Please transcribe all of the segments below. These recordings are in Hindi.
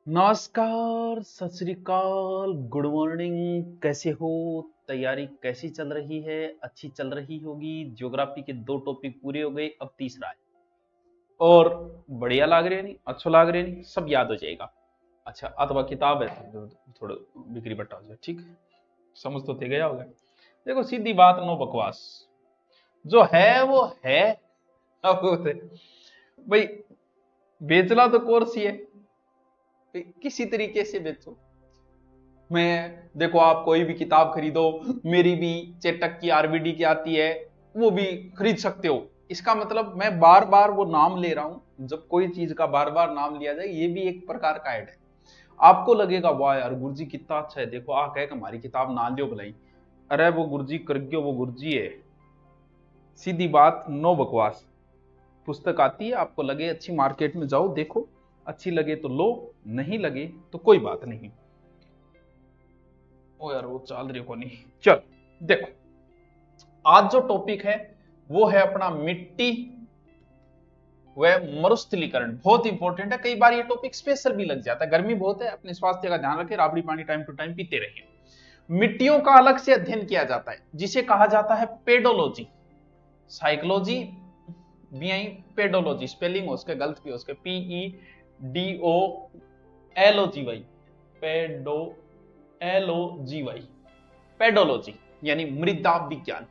नमस्कार, सत श्री अकाल, गुड मॉर्निंग। कैसे हो? तैयारी कैसी चल रही है? अच्छी चल रही होगी। ज्योग्राफी के 2 टॉपिक पूरे हो गए, अब तीसरा है। और बढ़िया लाग रहे नहीं, अच्छो लाग रहे नहीं, सब याद हो जाएगा। अच्छा, अथवा किताब है तो थोड़ा बिक्री बट्टा हो जाए, ठीक है। समझ तो ते गया होगा। देखो, सीधी बात, नो बकवास। जो है वो है। अब भाई, बेचना तो कोर्स ही है। किसी तरीके से बेचो। मैं देखो, आप कोई भी किताब खरीदो, मेरी भी चेटक की आरबीडी की आती है, वो भी खरीद सकते हो। इसका मतलब मैं बार बार वो नाम ले रहा हूं। जब कोई चीज का बार बार नाम लिया जाए, ये भी एक प्रकार का ऐड है। आपको लगेगा वाह यार, गुरुजी कितना अच्छा है, देखो आ कह हमारी किताब ना लियो भलाई। अरे वो गुरुजी कर गयो, वो गुरुजी है। सीधी बात, नो बकवास। पुस्तक आती है, आपको लगे अच्छी, मार्केट में जाओ देखो, अच्छी लगे तो लो, नहीं लगे तो कोई बात नहीं। ओ यार, वो चाल रही को नहीं। चल देखो, आज जो टॉपिक है वो है अपना मिट्टी व मरुस्थलीकरण। बहुत इंपॉर्टेंट है। कई बार ये टॉपिक स्पेशल भी लग जाता है। गर्मी बहुत है, अपने स्वास्थ्य का ध्यान रखें, राबड़ी पानी टाइम टू टाइम पीते रहिए। मिट्टियों का अलग से अध्ययन किया जाता है, जिसे कहा जाता है पेडोलॉजी। साइकोलॉजी भी आई, पेडोलॉजी स्पेलिंग उसके गलत भी, उसके PEDOLOGY, पेडो LOGY, पेडोलॉजी यानी मृदा विज्ञान।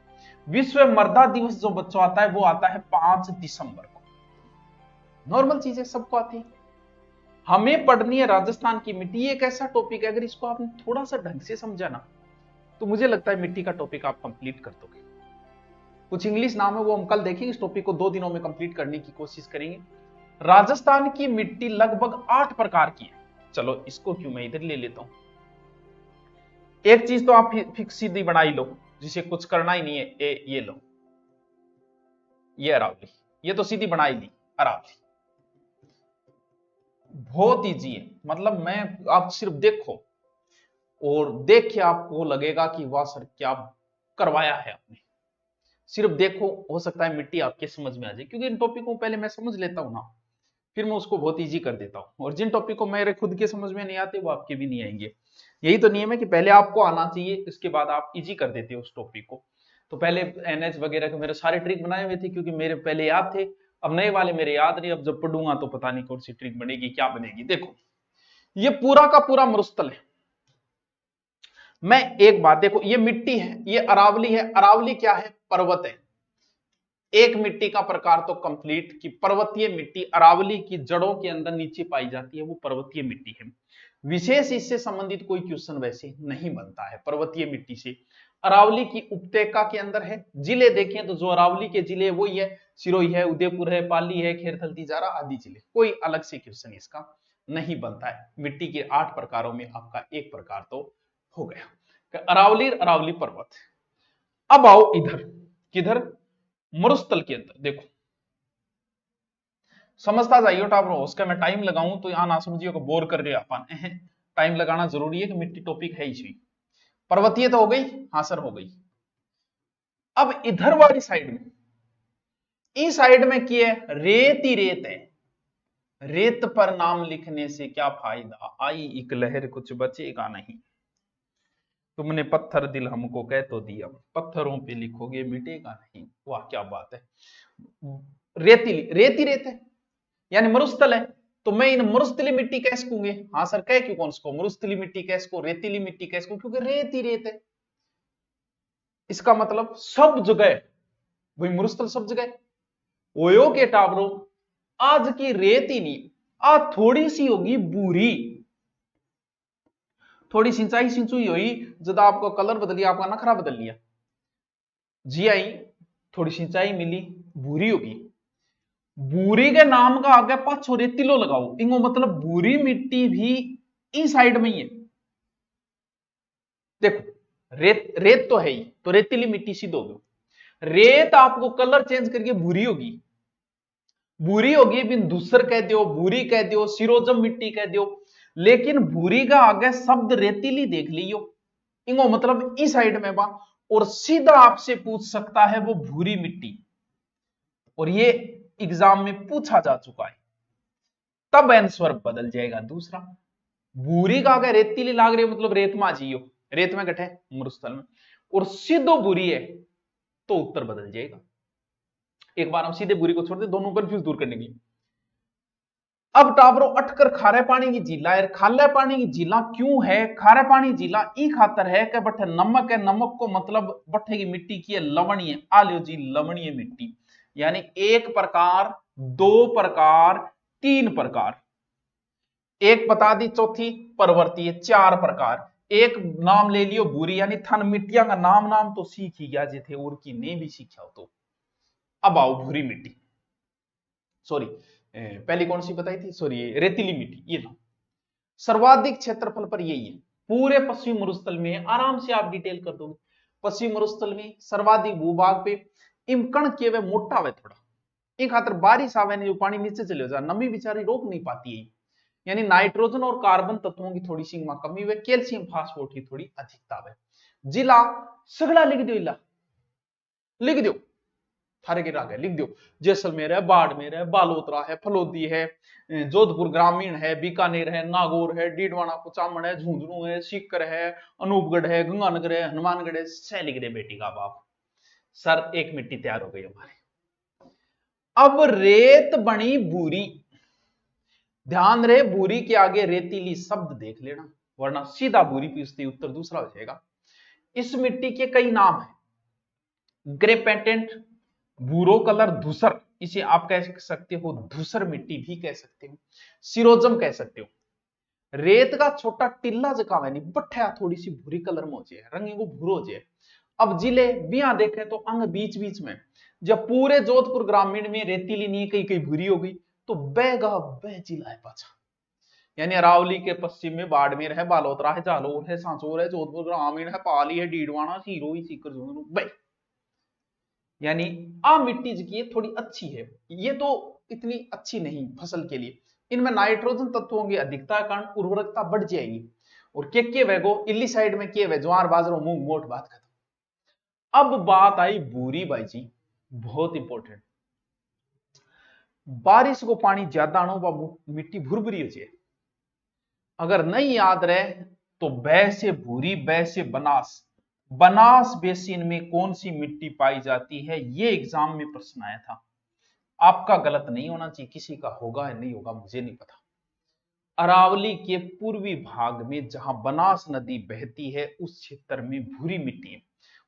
विश्व मृदा दिवस जो बच्चों आता है वो आता है 5 दिसंबर को। नॉर्मल चीजें सबको आती है। हमें पढ़नी है राजस्थान की मिट्टी। एक ऐसा टॉपिक है, अगर इसको आपने थोड़ा सा ढंग से समझा ना, तो मुझे लगता है मिट्टी का टॉपिक आप कंप्लीट कर दोगे। कुछ इंग्लिश नाम है, वो हम कल देखेंगे। इस टॉपिक को 2 दिनों में कंप्लीट करने की कोशिश करेंगे। राजस्थान की मिट्टी लगभग 8 प्रकार की है। चलो इसको क्यों, मैं इधर ले लेता हूं। एक चीज तो आप फिक्स सीधी बना ही लो, जिसे कुछ करना ही नहीं है। ये लो, ये अरावली। ये तो सीधी बना ही ली, अरावली। बहुत इजी है। मतलब मैं, आप सिर्फ देखो, और देख के आपको लगेगा कि वाह सर, क्या करवाया है आपने। सिर्फ देखो, हो सकता है मिट्टी आपके समझ में आ जाए, क्योंकि इन टॉपिक को पहले मैं समझ लेता हूं ना, फिर मैं उसको बहुत इजी कर देता हूं। और जिन टॉपिक को मेरे खुद के समझ में नहीं आते, वो आपके भी नहीं आएंगे। यही तो नियम है कि पहले आपको आना चाहिए, इसके बाद आप इजी कर देते हो उस टॉपिक को। तो पहले NH वगैरह के मेरे सारे ट्रिक बनाए हुए थे, क्योंकि मेरे पहले याद थे। अब नए वाले मेरे याद नहीं। अब जब पढ़ूंगा तो पता नहीं कौन सी ट्रिक बनेगी, क्या बनेगी। देखो, ये पूरा का पूरा मरुस्थल है। मैं एक बात देखो, ये मिट्टी है, ये अरावली है। अरावली क्या है? पर्वत है। एक मिट्टी का प्रकार तो कंप्लीट कि पर्वतीय मिट्टी अरावली की जड़ों के अंदर नीचे पाई जाती है, वो पर्वतीय मिट्टी है। विशेष इससे संबंधित कोई क्वेश्चन वैसे नहीं बनता है पर्वतीय मिट्टी से। अरावली की उपत्यका के अंदर है। जिले देखें तो जो अरावली के जिले वही है, सिरोही है, उदयपुर है, पाली है, खेरथल, तिजारा आदि जिले। कोई अलग से क्वेश्चन इसका नहीं बनता है। मिट्टी के 8 प्रकारों में आपका एक प्रकार तो हो गया, अरावली। अरावली पर्वत। अब आओ इधर, किधर? मरुस्थल के अंदर देखो, समझता जाइयो टाबरो। उसका मैं टाइम लगाऊं तो यहां ना समझियो को बोर कर रहे अपन। टाइम लगाना जरूरी है, कि मिट्टी टॉपिक है ही। पर्वतीय तो हो गई, हाँ सर हो गई। अब इधर वाली साइड में, इस साइड में क्या है? रेत ही रेत है। रेत पर नाम लिखने से क्या फायदा, आई एक लहर कुछ बचेगा नहीं। तुमने पत्थर दिल हमको कह तो दिया, पत्थरों पे लिखोगे मिटेगा नहीं। वाह क्या बात है। रेतीली, रेती रेत है, यानी मरुस्थल है। तो मैं इन मरुस्थली मिट्टी कह सकूंगे। हाँ सर, कह क्यों कौन इसको मरुस्थली मिट्टी कह सको, रेतीली मिट्टी कह सको, क्योंकि रेत ही रेत है। इसका मतलब सब जगह, भाई मरुस्थल सब जगह। ओयो के टावरों, आज की रेत ही नहीं, आज थोड़ी सी होगी बूरी, थोड़ी सिंचाई सिंचुई हुई, जब आपको कलर बदल लिया, आपका नखरा बदल लिया, जी आई, थोड़ी सिंचाई मिली, बूरी होगी। बूरी के नाम का आगे पाछो रेतीलो लगाओ, इंगो मतलब बूरी मिट्टी भी इस साइड में ही है। देखो, रेत रेत तो है ही, तो रेतीली मिट्टी सीध हो गई। रेत आपको कलर चेंज करके भूरी होगी, भूरी होगी। बिन धूसर कह दो, भूरी कह दो, सिरोजम मिट्टी कह दो, लेकिन भूरी का आगे शब्द रेतीली देख लियो, इंगो मतलब इस साइड में बा। और सीधा आपसे पूछ सकता है वो भूरी मिट्टी, और ये एग्जाम में पूछा जा चुका है। तब आंसर बदल जाएगा दूसरा। भूरी का अगर रेतीली लाग रही है मतलब रेत में जियो, रेत में गठे मरुस्थल में, और सीधो भूरी है तो उत्तर बदल जाएगा। एक बार हम सीधे भूरी को छोड़ दे, दोनों कंफ्यूज दूर करने के लिए। अब टाबरो अटकर खारे पानी की झीला है। खारे पानी की झीला क्यों है? खारे पानी झीला ई खातर है कि बठे नमक है, नमक को मतलब बठे की मिट्टी की है लवणीय, आ लियो जी लवणीय मिट्टी, यानी एक प्रकार, दो प्रकार, तीन प्रकार, एक बता दी चौथी परवर्ती, चार प्रकार, एक नाम ले लियो भूरी, यानी थन मिट्टियां का नाम नाम तो सीख ही गया जे थे और की नहीं भी सीखा हो तो। अब आओ भूरी मिट्टी, सॉरी पहली कौन सी बताई थी, सॉरी रेतीली मिट्टी, ये लो सर्वाधिक क्षेत्रफल पर यही है, पूरे पश्चिमी मरुस्थल में है, आराम से आप डिटेल कर दोगे। पश्चिमी मरुस्थल में सर्वाधिक भूभाग पे इमकण के वे मोटा हुए थोड़ा, एक खातर बारिश आवे नहीं, पानी नीचे चले जाए, नमी बेचारी रोक नहीं पाती है, यानी नाइट्रोजन और कार्बन तत्वों की थोड़ी सी कमी हुई, कैल्शियम फास्फोरेट की थोड़ी अधिकता है। जिला सगड़ा लिख दो, इला लिख दो, थारे के राग है लिख दो, जैसलमेर है, बाड़मेर है, बालोतरा है, फलोदी है, जोधपुर ग्रामीण है, बीकानेर है, नागौर है, डीडवाना कुचामन है, झुंझुनू है, सीकर है, अनूपगढ़ है, गंगानगर है, हनुमानगढ़ है, सह लिख दे बेटी का बाप। सर एक मिट्टी तैयार हो गई हमारी। अब रेत बनी भूरी, ध्यान रहे भूरी के आगे रेतीली शब्द देख लेना, वरना सीधा भूरी पूछते उत्तर दूसरा हो जाएगा। इस मिट्टी के कई नाम है, ग्रे पेटेंट, भूरो कलर, धूसर, इसे आप कह सकते हो धूसर मिट्टी भी कह सकते हो, सिरोजम कह सकते हो। रेत का छोटा टिल्ला जका है नहीं बट्ठा थोड़ी सी भूरी कलर में हो जाए, रंगी को भूरो हो जाए। अब जिले बिया देखे तो अंग बीच बीच में, जब पूरे जोधपुर ग्रामीण में रेतीली नहीं कहीं कहीं भूरी हो गई तो बेगा बह जिला है पाछा, यानी अरावली के पश्चिम में बाड़मेर है, बालोतरा है, जालोर है, सांचौर है, जोधपुर ग्रामीण है, पाली है, डीडवाना, सिरोही, सीकर, झुंझुनू, यानी आ मिट्टी की थोड़ी अच्छी है, ये तो इतनी अच्छी नहीं फसल के लिए, इनमें नाइट्रोजन तत्वों की अधिकता के कारण उर्वरकता बढ़ जाएगी। और के वेगो इल्ली साइड में के वे ज्वार बाजरो मूंग मोट बात खत्म। अब बात आई भूरी बाई जी, बहुत इंपॉर्टेंट, बारिश को पानी ज्यादा आनो व मिट्टी भुरभुरी हो जाए, अगर नहीं याद रहे तो बै से भूरी, बै से बनास, बनास बेसिन में कौन सी मिट्टी पाई जाती है, ये एग्जाम में प्रश्न आया था। आपका गलत नहीं होना चाहिए, किसी का होगा या नहीं होगा मुझे नहीं पता। अरावली के पूर्वी भाग में जहां बनास नदी बहती है उस क्षेत्र में भूरी मिट्टी है,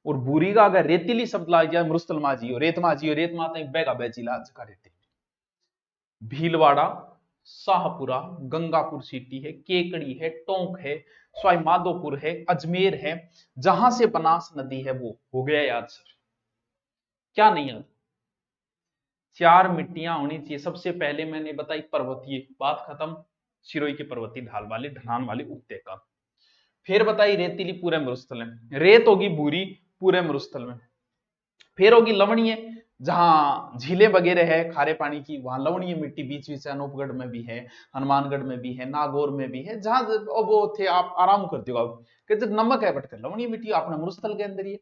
और भूरी का अगर रेतीली शब्द ला जाए मरुस्थल माजी हो, रेत माजी हो, रेत माता बेगा बेचिला जगह रहते, भीलवाड़ा, शाहपुरा, गंगापुर सिटी है, केकड़ी है, टोंक है, सवाई माधोपुर है, अजमेर है, जहां से बनास नदी है वो हो गया याद सर, क्या नहीं याद? चार मिट्टियां होनी चाहिए, सबसे पहले मैंने बताई पर्वतीय, बात खत्म, सिरोही की पर्वतीय ढाल वाली ढलान वाली उपत्यका, फिर बताई रेतीली पूरे मरुस्थल में, रेत होगी भूरी पूरे मरुस्थल में, फिर होगी लवणीय, जहां झीलें वगैरह है खारे पानी की वहां लवणीय मिट्टी बीच बीच से अनूपगढ़ में भी है, हनुमानगढ़ में भी है, नागौर में भी है, जहां वो थे आप आराम करते हो कि जब नमक है बटकर लवणीय मिट्टी अपने मरुस्थल के अंदर ही।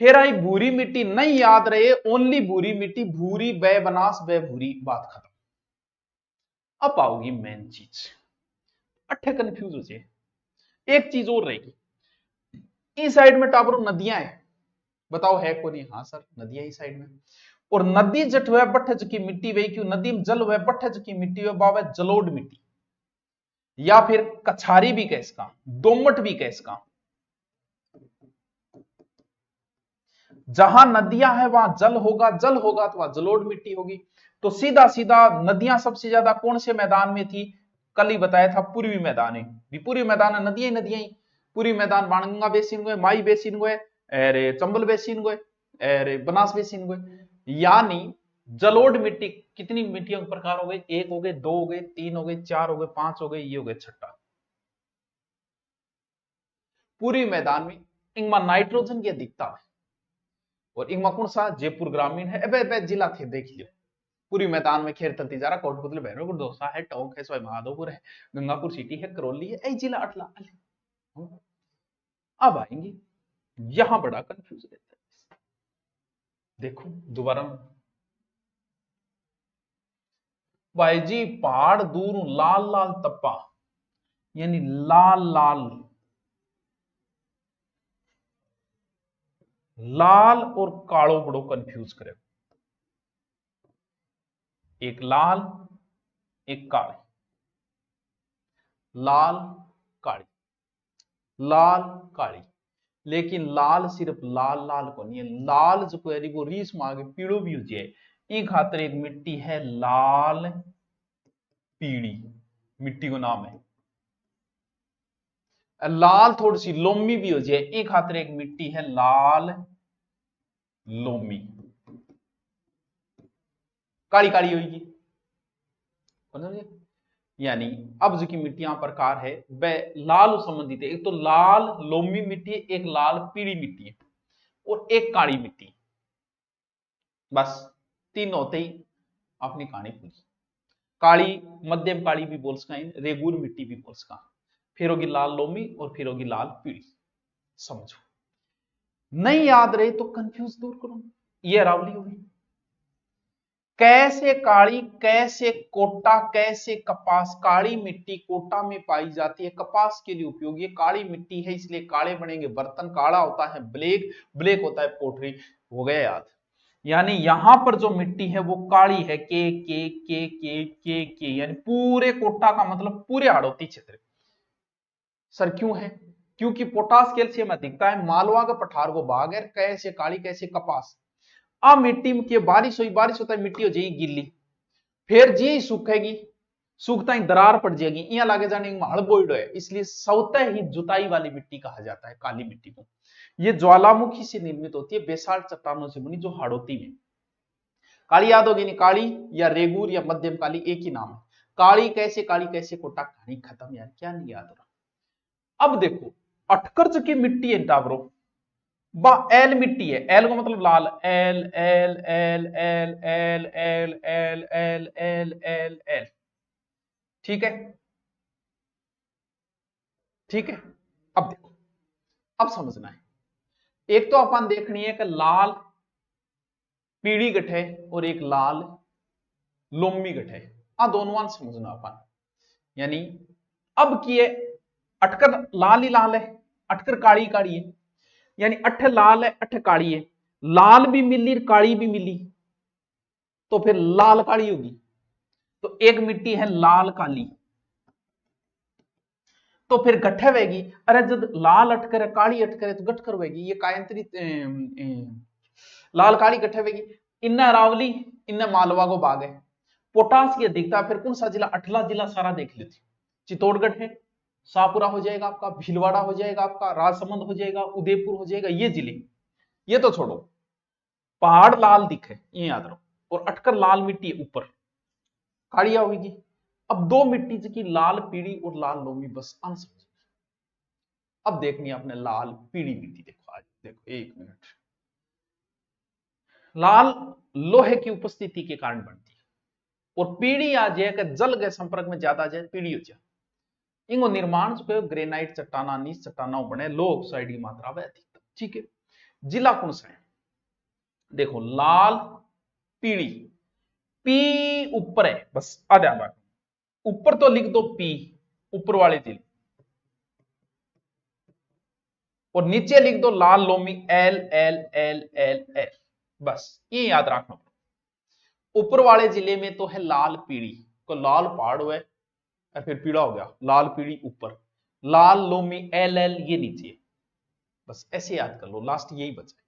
फिर आई भूरी मिट्टी, नहीं याद रहे ओनली भूरी मिट्टी, भूरी बै बनास बै भूरी, बात खत्म। अब आओगी मेन चीज, अट्ठे कंफ्यूज हो जाए, एक चीज और रहेगी, इस साइड में टापरो नदियां है, बताओ है कौन? हाँ सर नदियां इस साइड में, और नदी जट हुआ बट्ठज की मिट्टी वे क्यों, नदी में जल हुआ बट्ठज की मिट्टी हुआ बाबा जलोड मिट्टी, या फिर कछारी भी कह इसका, दोमट भी कह इसका, जहां नदियां हैं वहां जल होगा, जल होगा तो वहां जलोढ़ मिट्टी होगी। तो सीधा सीधा नदियां सबसे ज्यादा कौन से मैदान में थी, कल ही बताया था पूर्वी मैदान है, पूर्वी मैदान है, नदियां ही नदियां ही, पूर्वी मैदान बाणगंगा बेसिन गए, माई बेसिन गए, अरे चंबल बेसिन गए, अरे बनास बेसिन गए, यानी जलोढ़ मिट्टी कितनी मिट्टियों के प्रकार हो गए, एक हो गए, दो हो गए, तीन हो गए, चार हो गए, पांच हो गए, ये हो गए छठा। पूर्वी मैदान में इनमें नाइट्रोजन की अधिकता है, और इनमें कौन सा जयपुर ग्रामीण है, अब जिला थे देख लियो, पूरी मैदान में खेर तलती जा रहा, कोटपुतली भैरवगढ़ दोसा है, टोंक है, सवाई माधोपुर है, गंगापुर सिटी है, करौली है, ऐ जिला अटला। अब आएंगे यहां बड़ा कंफ्यूज रहता है, देखो दोबारा भाई जी, पहाड़ दूर लाल लाल तप्पा, यानी लाल लाल, लाल और कालो बड़ो कंफ्यूज करे, एक लाल एक काली, लाल काली, लाल काली। लेकिन लाल सिर्फ लाल लाल को नहीं है, लाल जो है वो रीस मांगे पीड़ो भी हो जाए, इन खातर एक मिट्टी है लाल पीड़ी, मिट्टी को नाम है। लाल थोड़ी सी लोमी भी हो जाए, एक खातर एक मिट्टी है लाल लोमी, काली काली होगी। यानी अब जो की मिट्टियां प्रकार है वह लाल संबंधित है, एक तो लाल लोमी मिट्टी है, एक लाल पीली मिट्टी है और एक काली मिट्टी। बस तीन होते ही अपनी कहानी पूरी। काली मध्यम काली भी बोल सका, रेगुर मिट्टी भी बोल सका, फिर होगी लाल लोमी और फिर होगी लाल पीली। समझो, नहीं याद रहे तो कंफ्यूज दूर करो, ये अरावली होगी। कैसे काली, कैसे कोटा, कैसे कपास। काली मिट्टी कोटा में पाई जाती है, कपास के लिए उपयोगी है। काली मिट्टी है इसलिए काले बनेंगे बर्तन, काला होता है ब्लैक, ब्लैक होता है पोटरी। हो गया याद। यानी यहां पर जो मिट्टी है वो काली है, के यानी पूरे कोटा का मतलब पूरे हाड़ौती क्षेत्र। सर क्यों है? क्योंकि पोटास कैल्शियम अधिकता है, मालवा का पठार को भाग है, कैसे काली कैसे कपास। अब मिट्टी की बारिश हुई, बारिश होता है मिट्टी हो जाएगी गिल्ली, फिर जी सूखेगी, सूखता ही दरार पड़ जाएगी, यहाँ लागे जाने हड़बोइड है, इसलिए स्वतः ही जुताई वाली मिट्टी कहा जाता है काली मिट्टी को। ये ज्वालामुखी से निर्मित होती है, बेसाल्ट चट्टानों से बनी, जो हाड़ौती में। काली याद होगी नहीं, काली या रेगुर या मध्यम काली एक ही नाम है। काली कैसे कोटा, कहानी खत्म यार, क्या नहीं याद हो रहा। अब देखो अटकर्ज की मिट्टी है टावरो, एल मिट्टी है, एल का मतलब लाल, L L L L L L L L L L L, ठीक है ठीक है। अब देखो, अब समझना है, एक तो अपन देखनी है कि लाल पीली गठ है और एक लाल लोमी गठ है, दोनों समझना अपन। यानी अब किए अटकर लाल ही लाल है, अटकर काली काली है, यानी अठ लाल है अठ काली है, लाल भी मिली काली भी मिली, तो फिर लाल काली होगी। तो एक मिट्टी है लाल काली, तो फिर गठे वेगी। अरे जब लाल अटकर है काली अटकर है तो गठकर वेगी, ये कायंत्री लाल काली गठे वेगी। इन्ने अरावली इन्ने मालवा को बाग है। पोटास की अधिकता फिर कौन सा जिला, अठला जिला सारा देख लेती, चित्तौड़गढ़ है, शाहपुरा हो जाएगा आपका, भीलवाड़ा हो जाएगा आपका, राजसमंद हो जाएगा, उदयपुर हो जाएगा, ये जिले। ये तो छोड़ो, पहाड़ लाल दिखे ये याद रखो, और अटकर लाल मिट्टी ऊपर कालिया होगी। अब दो मिट्टी की लाल पीड़ी और लाल लोमी, बस अंश। अब देखनी है आपने लाल पीड़ी मिट्टी, देखो आज देखो एक मिनट। लाल लोहे की उपस्थिति के कारण बनती है, और पीड़ी आ जाए कि जल के संपर्क में ज्यादा आ जाए पीड़ी हो जाए। इनको निर्माण जो ग्रेनाइट चट्टाना नीच चट्टाना बने, लो ऑक्साइड की मात्रा वह अधिकतम, ठीक है। जिला कौन सा है देखो, लाल पीड़ी, पी ऊपर है, बस ध्यान रखो, ऊपर तो लिख दो पी ऊपर वाले जिले, और नीचे लिख दो लाल loamy, L L L L L, बस ये याद रखना। ऊपर वाले जिले में तो है लाल पीड़ी, को लाल पहाड़ हुआ और फिर पीड़ा हो गया, लाल पीड़ी ऊपर, लाल लोमी एल एल ये नीचे, बस ऐसे याद कर लो, लास्ट यही बचा।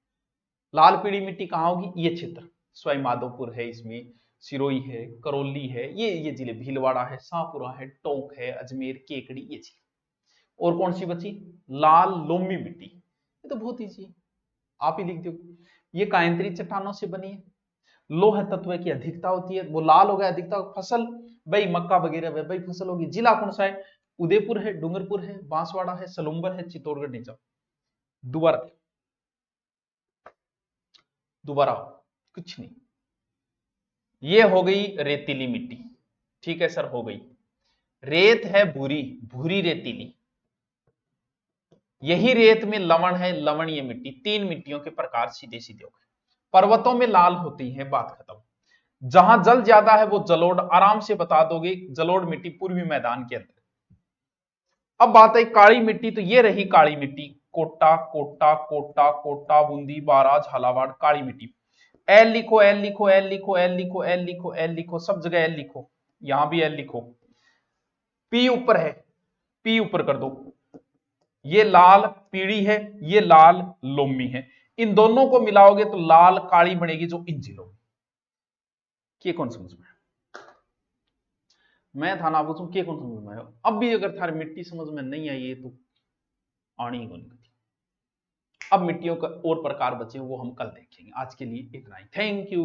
लाल पीड़ी मिट्टी कहां होगी, ये क्षेत्र सवाई माधोपुर है, इसमें सिरोही है, करौली है, ये जिले, भीलवाड़ा है, शाहपुरा है, टोंक है, अजमेर, केकड़ी, ये जिले। और कौन सी बची, लाल लोमी मिट्टी, ये तो बहुत ईजी है, आप ही लिख दो। ये कायंत्री चट्टानों से बनी है, लोह तत्व की अधिकता होती है, वो लाल हो गया अधिकता। फसल भाई मक्का वगैरह भाई फसल होगी। जिला कौन सा है, उदयपुर है, डूंगरपुर है, बांसवाड़ा है, सलूम्बर है, चित्तौड़गढ़ नहीं जाओ। दोबारा दोबारा कुछ नहीं, ये हो गई रेतीली मिट्टी, ठीक है सर हो गई। रेत है भूरी, भूरी रेतीली, यही रेत में लवण है, लवणीय मिट्टी। तीन मिट्टियों के प्रकार सीधे सीधे हो गए। पर्वतों में लाल होती है, बात खत्म। जहां जल ज्यादा है वो जलोढ़, आराम से बता दोगे, जलोढ़ मिट्टी पूर्वी मैदान के अंदर। अब बात है काली मिट्टी, तो ये रही काली मिट्टी, कोटा कोटा कोटा कोटा बूंदी बारा झालावाड़ काली मिट्टी। एल लिखो, एल लिखो, एल लिखो, एल लिखो, एल लिखो, एल लिखो, सब जगह एल लिखो, यहां भी एल लिखो। पी ऊपर है, पी ऊपर कर दो। ये लाल पीड़ी है, ये लाल लोमी है, इन दोनों को मिलाओगे तो लाल काली बनेगी जो इंजिल होगी। ये कौन समझ में? मैं था ना पूछूं के कौन समझ में आयो? अब भी अगर थारी मिट्टी समझ में नहीं आई है तो आनी ही कौन। अब मिट्टियों का और प्रकार बचे वो हम कल देखेंगे। आज के लिए इतना ही, थैंक यू।